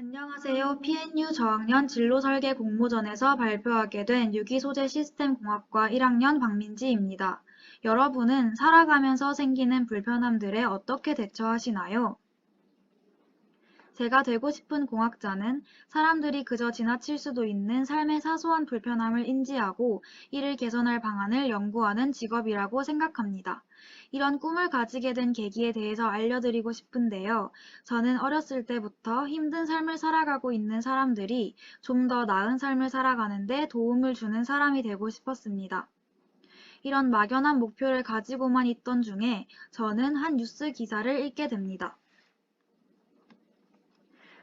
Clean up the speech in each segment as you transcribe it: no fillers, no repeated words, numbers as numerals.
안녕하세요. PNU 저학년 진로설계 공모전에서 발표하게 된 유기소재시스템공학과 1학년 박민지입니다. 여러분은 살아가면서 생기는 불편함들에 어떻게 대처하시나요? 제가 되고 싶은 공학자는 사람들이 그저 지나칠 수도 있는 삶의 사소한 불편함을 인지하고 이를 개선할 방안을 연구하는 직업이라고 생각합니다. 이런 꿈을 가지게 된 계기에 대해서 알려드리고 싶은데요. 저는 어렸을 때부터 힘든 삶을 살아가고 있는 사람들이 좀 더 나은 삶을 살아가는데 도움을 주는 사람이 되고 싶었습니다. 이런 막연한 목표를 가지고만 있던 중에 저는 한 뉴스 기사를 읽게 됩니다.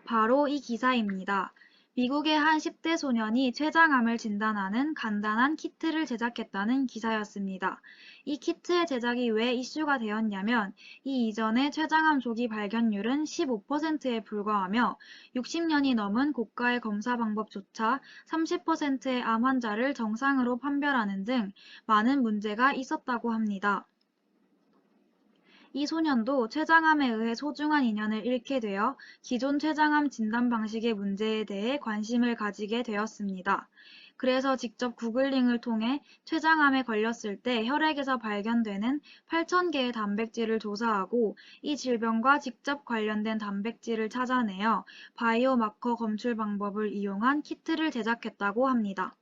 바로 이 기사입니다. 미국의 한 10대 소년이 췌장암을 진단하는 간단한 키트를 제작했다는 기사였습니다. 이 키트의 제작이 왜 이슈가 되었냐면 이 이전에 췌장암 조기 발견율은 15%에 불과하며 60년이 넘은 고가의 검사 방법조차 30%의 암 환자를 정상으로 판별하는 등 많은 문제가 있었다고 합니다. 이 소년도 췌장암에 의해 소중한 인연을 잃게 되어 기존 췌장암 진단 방식의 문제에 대해 관심을 가지게 되었습니다. 그래서 직접 구글링을 통해 췌장암에 걸렸을 때 혈액에서 발견되는 8,000개의 단백질을 조사하고 이 질병과 직접 관련된 단백질을 찾아내어 바이오마커 검출 방법을 이용한 키트를 제작했다고 합니다.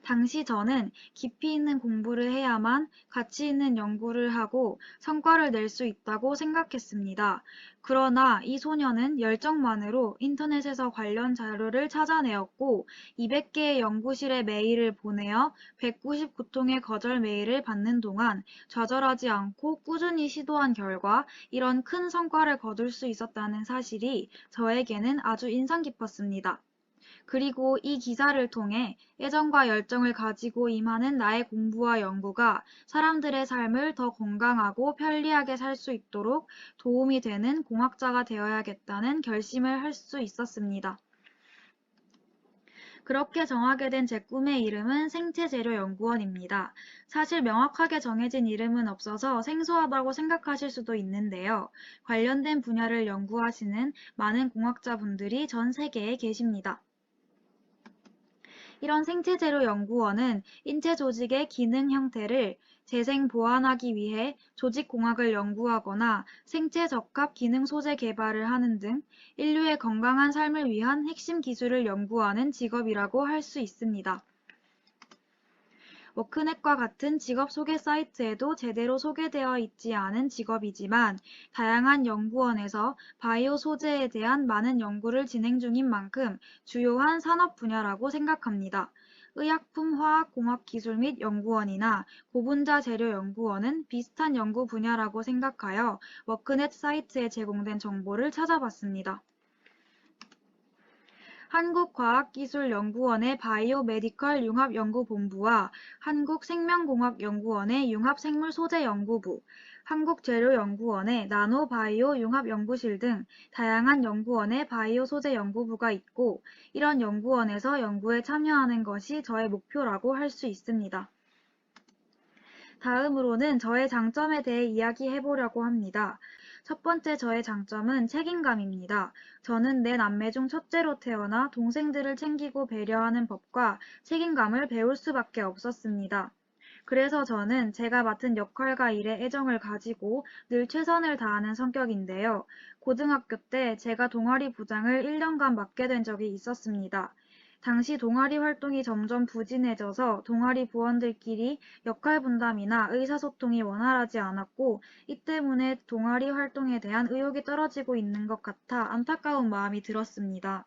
당시 저는 깊이 있는 공부를 해야만 가치 있는 연구를 하고 성과를 낼 수 있다고 생각했습니다. 그러나 이 소녀는 열정만으로 인터넷에서 관련 자료를 찾아내었고 200개의 연구실에 메일을 보내어 199통의 거절 메일을 받는 동안 좌절하지 않고 꾸준히 시도한 결과 이런 큰 성과를 거둘 수 있었다는 사실이 저에게는 아주 인상 깊었습니다. 그리고 이 기사를 통해 애정과 열정을 가지고 임하는 나의 공부와 연구가 사람들의 삶을 더 건강하고 편리하게 살 수 있도록 도움이 되는 공학자가 되어야겠다는 결심을 할 수 있었습니다. 그렇게 정하게 된 제 꿈의 이름은 생체재료연구원입니다. 사실 명확하게 정해진 이름은 없어서 생소하다고 생각하실 수도 있는데요. 관련된 분야를 연구하시는 많은 공학자분들이 전 세계에 계십니다. 이런 생체재료 연구원은 인체 조직의 기능 형태를 재생 보완하기 위해 조직공학을 연구하거나 생체 적합 기능 소재 개발을 하는 등 인류의 건강한 삶을 위한 핵심 기술을 연구하는 직업이라고 할 수 있습니다. 워크넷과 같은 직업 소개 사이트에도 제대로 소개되어 있지 않은 직업이지만 다양한 연구원에서 바이오 소재에 대한 많은 연구를 진행 중인 만큼 주요한 산업 분야라고 생각합니다. 의약품화학공학기술 및 연구원이나 고분자 재료 연구원은 비슷한 연구 분야라고 생각하여 워크넷 사이트에 제공된 정보를 찾아봤습니다. 한국과학기술연구원의 바이오메디컬 융합연구본부와 한국생명공학연구원의 융합생물소재연구부, 한국재료연구원의 나노바이오 융합연구실 등 다양한 연구원의 바이오 소재 연구부가 있고 이런 연구원에서 연구에 참여하는 것이 저의 목표라고 할 수 있습니다. 다음으로는 저의 장점에 대해 이야기해 보려고 합니다. 첫 번째 저의 장점은 책임감입니다. 저는 내 남매 중 첫째로 태어나 동생들을 챙기고 배려하는 법과 책임감을 배울 수밖에 없었습니다. 그래서 저는 제가 맡은 역할과 일에 애정을 가지고 늘 최선을 다하는 성격인데요. 고등학교 때 제가 동아리 부장을 1년간 맡게 된 적이 있었습니다. 당시 동아리 활동이 점점 부진해져서 동아리 부원들끼리 역할 분담이나 의사소통이 원활하지 않았고 이 때문에 동아리 활동에 대한 의욕이 떨어지고 있는 것 같아 안타까운 마음이 들었습니다.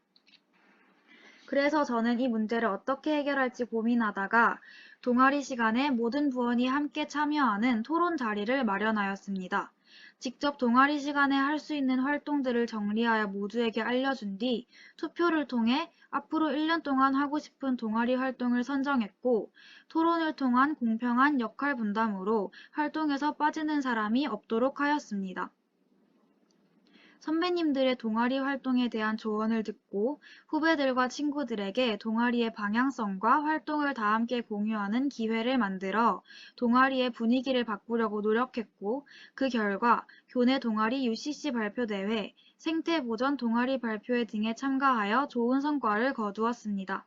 그래서 저는 이 문제를 어떻게 해결할지 고민하다가 동아리 시간에 모든 부원이 함께 참여하는 토론 자리를 마련하였습니다. 직접 동아리 시간에 할 수 있는 활동들을 정리하여 모두에게 알려준 뒤 투표를 통해 앞으로 1년 동안 하고 싶은 동아리 활동을 선정했고 토론을 통한 공평한 역할 분담으로 활동에서 빠지는 사람이 없도록 하였습니다. 선배님들의 동아리 활동에 대한 조언을 듣고 후배들과 친구들에게 동아리의 방향성과 활동을 다 함께 공유하는 기회를 만들어 동아리의 분위기를 바꾸려고 노력했고, 그 결과 교내 동아리 UCC 발표대회, 생태보전 동아리 발표회 등에 참가하여 좋은 성과를 거두었습니다.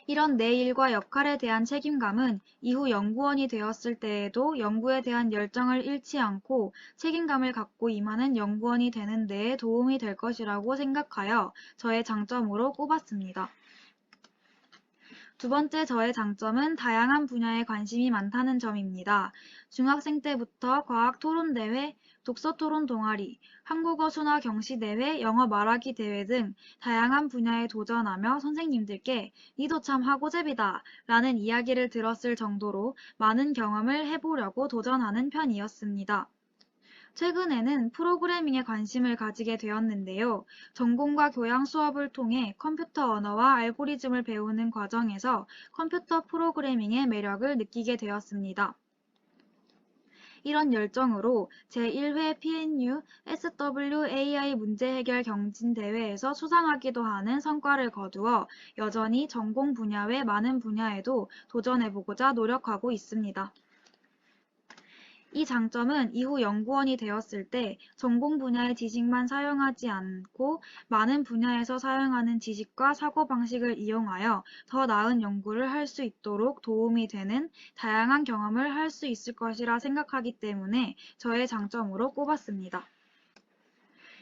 이런 내 일과 역할에 대한 책임감은 이후 연구원이 되었을 때에도 연구에 대한 열정을 잃지 않고 책임감을 갖고 임하는 연구원이 되는 데에 도움이 될 것이라고 생각하여 저의 장점으로 꼽았습니다. 두 번째 저의 장점은 다양한 분야에 관심이 많다는 점입니다. 중학생 때부터 과학 토론대회, 독서 토론 동아리, 한국어 순화 경시대회, 영어 말하기 대회 등 다양한 분야에 도전하며 선생님들께 "니도 참 하고제비다" 라는 이야기를 들었을 정도로 많은 경험을 해보려고 도전하는 편이었습니다. 최근에는 프로그래밍에 관심을 가지게 되었는데요. 전공과 교양 수업을 통해 컴퓨터 언어와 알고리즘을 배우는 과정에서 컴퓨터 프로그래밍의 매력을 느끼게 되었습니다. 이런 열정으로 제1회 PNU SWAI 문제 해결 경진 대회에서 수상하기도 하는 성과를 거두어 여전히 전공 분야 외 많은 분야에도 도전해보고자 노력하고 있습니다. 이 장점은 이후 연구원이 되었을 때 전공 분야의 지식만 사용하지 않고 많은 분야에서 사용하는 지식과 사고방식을 이용하여 더 나은 연구를 할 수 있도록 도움이 되는 다양한 경험을 할 수 있을 것이라 생각하기 때문에 저의 장점으로 꼽았습니다.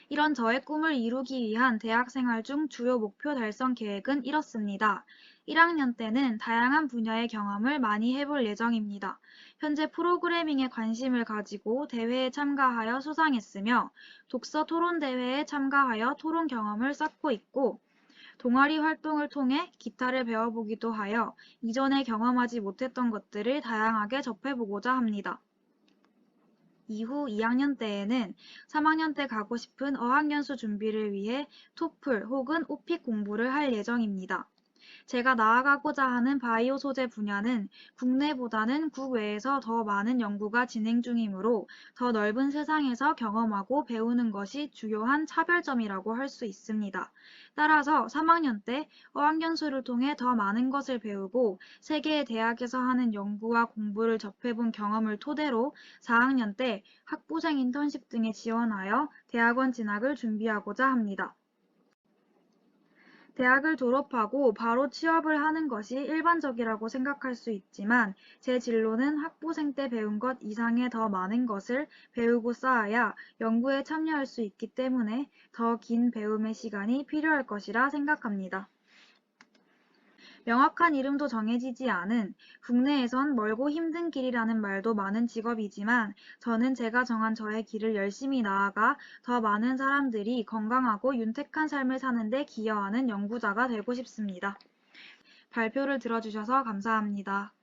이런 저의 꿈을 이루기 위한 대학생활 중 주요 목표 달성 계획은 이렇습니다. 1학년 때는 다양한 분야의 경험을 많이 해볼 예정입니다. 현재 프로그래밍에 관심을 가지고 대회에 참가하여 수상했으며 독서 토론 대회에 참가하여 토론 경험을 쌓고 있고, 동아리 활동을 통해 기타를 배워보기도 하여 이전에 경험하지 못했던 것들을 다양하게 접해보고자 합니다. 이후 2학년 때에는 3학년 때 가고 싶은 어학연수 준비를 위해 토플 혹은 오픽 공부를 할 예정입니다. 제가 나아가고자 하는 바이오 소재 분야는 국내보다는 국외에서 더 많은 연구가 진행 중이므로 더 넓은 세상에서 경험하고 배우는 것이 주요한 차별점이라고 할 수 있습니다. 따라서 3학년 때 어학연수를 통해 더 많은 것을 배우고 세계의 대학에서 하는 연구와 공부를 접해본 경험을 토대로 4학년 때 학부생 인턴십 등에 지원하여 대학원 진학을 준비하고자 합니다. 대학을 졸업하고 바로 취업을 하는 것이 일반적이라고 생각할 수 있지만 제 진로는 학부생 때 배운 것 이상의 더 많은 것을 배우고 쌓아야 연구에 참여할 수 있기 때문에 더 긴 배움의 시간이 필요할 것이라 생각합니다. 명확한 이름도 정해지지 않은, 국내에선 멀고 힘든 길이라는 말도 많은 직업이지만 저는 제가 정한 저의 길을 열심히 나아가 더 많은 사람들이 건강하고 윤택한 삶을 사는 데 기여하는 연구자가 되고 싶습니다. 발표를 들어주셔서 감사합니다.